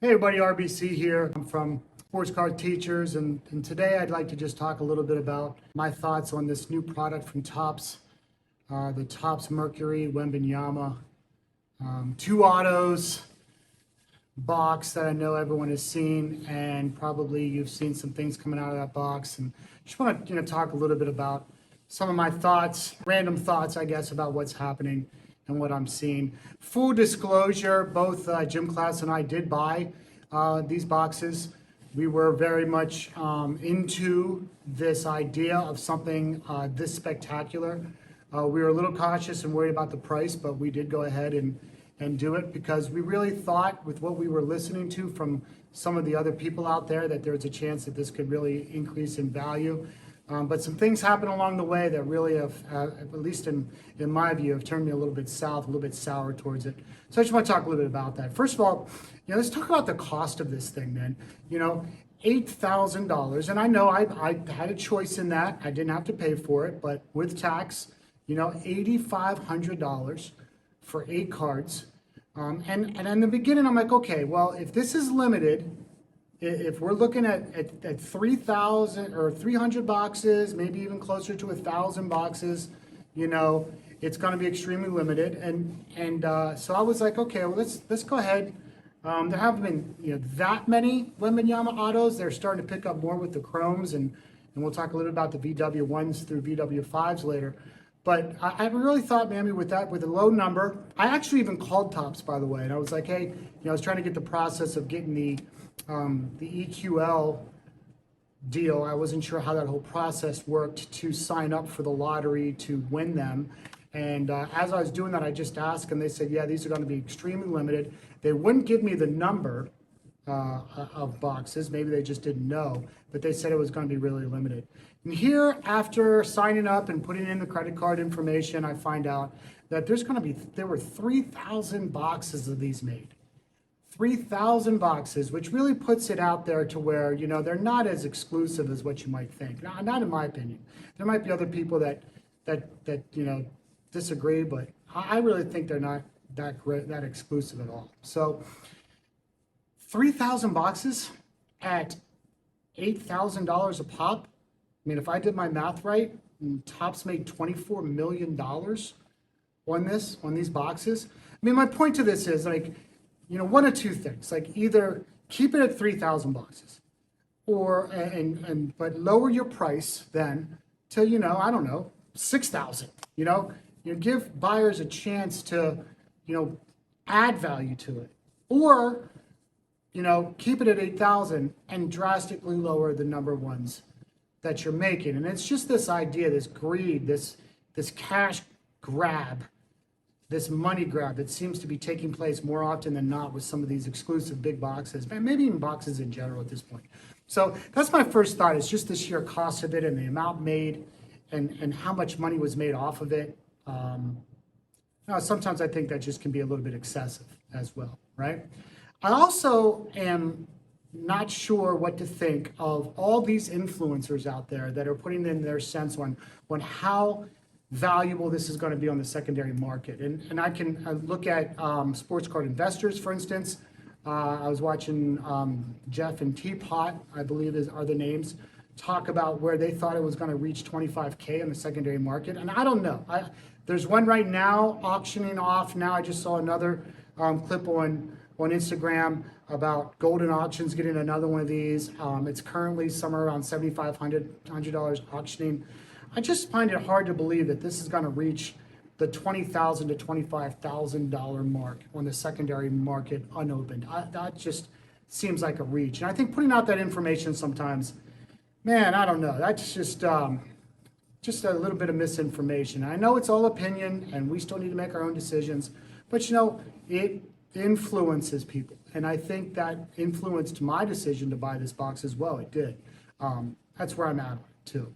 Hey everybody, RBC here. I'm from Sports Card Teachers, and today I'd like to just talk a little bit about my thoughts on this new product from Topps, the Topps Mercury Wembanyama 2 autos box that I know everyone has seen, and probably you've seen some things coming out of that box. And just want to talk a little bit about some of my thoughts, random thoughts, I guess, about what's happening and what I'm seeing. Full disclosure, both Gym Class and I did buy these boxes. We were very much into this idea of something this spectacular. We were a little cautious and worried about the price, but we did go ahead and do it because we really thought, with what we were listening to from some of the other people out there, that there was a chance that this could really increase in value. But some things happened along the way that really have, at least in my view, have turned me a little bit south, a little bit sour towards it. So I just want to talk a little bit about that. First of all, let's talk about the cost of this thing, man. $8,000, and I know I had a choice in that. I didn't have to pay for it, but with tax, $8,500 for 8 cards. And in the beginning, I'm like, okay, well, if this is limited, if we're looking at 3,000 or 300 boxes, maybe even closer to 1,000 boxes, it's going to be extremely limited. And so I was like, okay, well, let's go ahead. There haven't been that many Wembanyama autos. They're starting to pick up more with the chromes, and we'll talk a little about the VW1s through VW5s later. But I really thought, maybe with a low number, I actually even called Topps, by the way, and I was like, hey, I was trying to get the process of getting the EQL deal. I wasn't sure how that whole process worked to sign up for the lottery to win them. And as I was doing that, I just asked, and they said, yeah, these are going to be extremely limited. They wouldn't give me the number of boxes. Maybe they just didn't know, but they said it was going to be really limited. And here, after signing up and putting in the credit card information, I find out that there were 3,000 boxes of these made. 3,000 boxes, which really puts it out there to where, they're not as exclusive as what you might think. Not in my opinion. There might be other people that disagree, but I really think they're not that exclusive at all. So 3,000 boxes at $8,000 a pop. I mean, if I did my math right, Topps made $24 million on these boxes. I mean, my point to this is one of two things. Either keep it at 3,000 boxes, but lower your price then to I don't know, 6,000. Give buyers a chance to add value to it, or keep it at 8,000 and drastically lower the number of ones that you're making. And it's just this idea, this greed, this cash grab, this money grab that seems to be taking place more often than not with some of these exclusive big boxes, maybe even boxes in general at this point. So that's my first thought, is just the sheer cost of it and the amount made and how much money was made off of it. Sometimes I think that just can be a little bit excessive as well, right? I also am not sure what to think of all these influencers out there that are putting in their sense on how valuable this is going to be on the secondary market. And I can look at sports card investors, for instance. I was watching Jeff and Teapot, I believe are the names, talk about where they thought it was going to reach 25K in the secondary market. And I don't know. There's one right now auctioning off now. I just saw another clip on Instagram about Golden Auctions getting another one of these. It's currently somewhere around $7,500 auctioning. I just find it hard to believe that this is going to reach the $20,000 to $25,000 mark on the secondary market unopened. That just seems like a reach. And I think putting out that information sometimes, man, I don't know. That's just a little bit of misinformation. I know it's all opinion, and we still need to make our own decisions. But it influences people, and I think that influenced my decision to buy this box as well. It did. That's where I'm at too.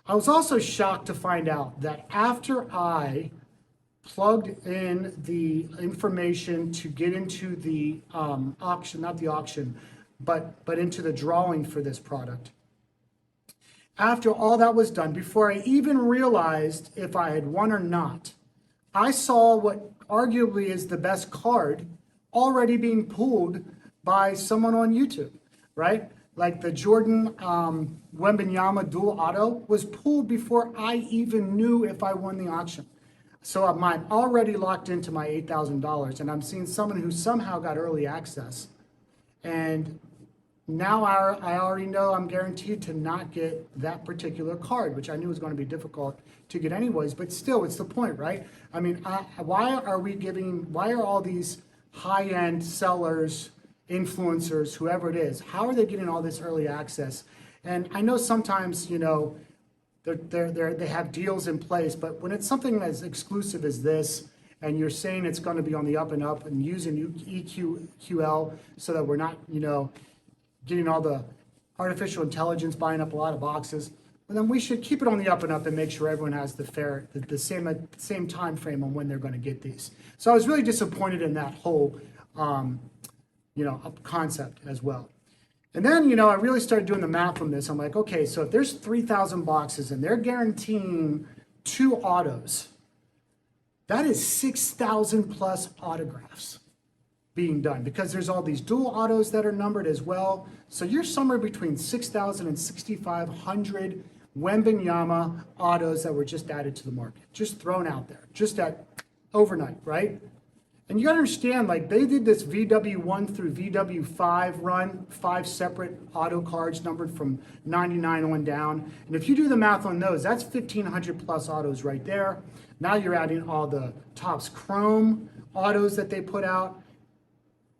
I was also shocked to find out that after I plugged in the information to get into the auction, not the auction, but into the drawing for this product, after all that was done, before I even realized if I had won or not, I saw what arguably is the best card already being pulled by someone on YouTube, right? Like the Jordan Wembanyama dual auto was pulled before I even knew if I won the auction. So I'm already locked into my $8,000, and I'm seeing someone who somehow got early access. And now I already know I'm guaranteed to not get that particular card, which I knew was going to be difficult to get anyways, but still, it's the point, right? I mean, why are all these high-end sellers, influencers, whoever it is, how are they getting all this early access? And I know sometimes, you know, they have deals in place, but when it's something as exclusive as this, and you're saying it's going to be on the up and up and using EQL so that we're not, you know, getting all the artificial intelligence buying up a lot of boxes, well, then we should keep it on the up and up and make sure everyone has the same time frame on when they're going to get these. So I was really disappointed in that whole, you know, concept as well. And then, you know, I really started doing the math on this. I'm like, okay, so if there's 3,000 boxes and they're guaranteeing 2 autos, that is 6,000 plus autographs being done, because there's all these dual autos that are numbered as well. So you're somewhere between 6,000 and 6,500 Wembanyama autos that were just added to the market, just thrown out there, just at overnight, right? And you gotta understand, like, they did this VW1 through VW5 run, 5 separate auto cards numbered from 99 on down. And if you do the math on those, that's 1,500 plus autos right there. Now you're adding all the Topps Chrome autos that they put out.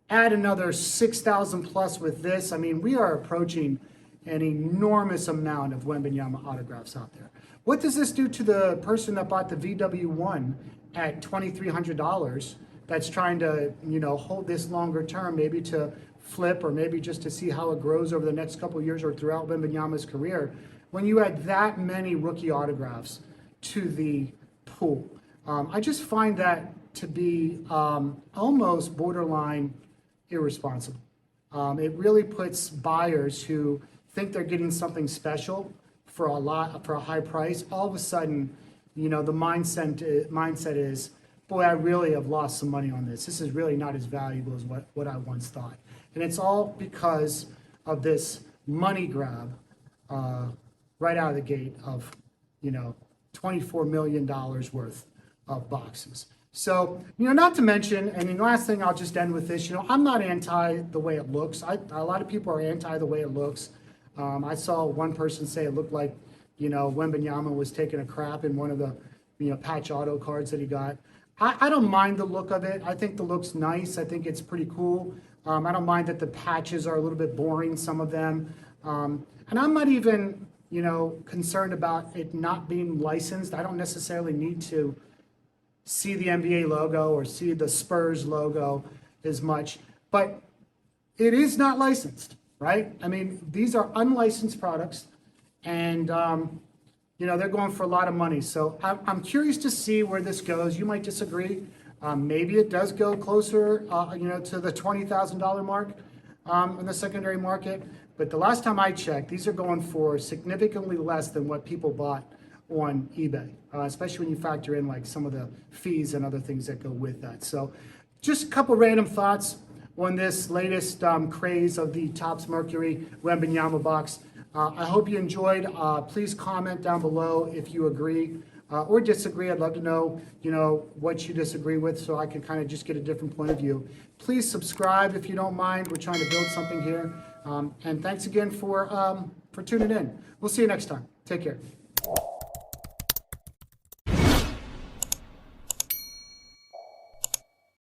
Add another 6,000 plus with this. I mean, we are approaching an enormous amount of Wembanyama autographs out there. What does this do to the person that bought the VW1 at $2,300? That's trying to, you know, hold this longer term, maybe to flip or maybe just to see how it grows over the next couple of years or throughout Wembanyama's career, when you add that many rookie autographs to the pool. I just find that to be almost borderline irresponsible. It really puts buyers who think they're getting something special for a high price. All of a sudden, you know, the mindset is, boy, I really have lost some money on this. This is really not as valuable as what I once thought. And it's all because of this money grab right out of the gate of, you know, $24 million worth of boxes. So, you know, not to mention, and the last thing I'll just end with this, you know, I'm not anti the way it looks. A lot of people are anti the way it looks. I saw one person say it looked like, you know, Wembanyama was taking a crap in one of the, you know, patch auto cards that he got. I don't mind the look of it. I think the look's nice. I think it's pretty cool. I don't mind that the patches are a little bit boring, some of them. And I'm not even, you know, concerned about it not being licensed. I don't necessarily need to see the NBA logo or see the Spurs logo as much, but it is not licensed, right? I mean, these are unlicensed products, and you know, they're going for a lot of money. So I'm curious to see where this goes. You might disagree. Maybe it does go closer, you know, to the $20,000 mark in the secondary market. But the last time I checked, these are going for significantly less than what people bought on eBay, especially when you factor in like some of the fees and other things that go with that. So just a couple random thoughts on this latest craze of the Topps Mercury Wembanyama box. I hope you enjoyed. Please comment down below if you agree or disagree. I'd love to know, you know, what you disagree with, so I can kind of just get a different point of view. Please subscribe if you don't mind. We're trying to build something here. And thanks again for tuning in. We'll see you next time. Take care.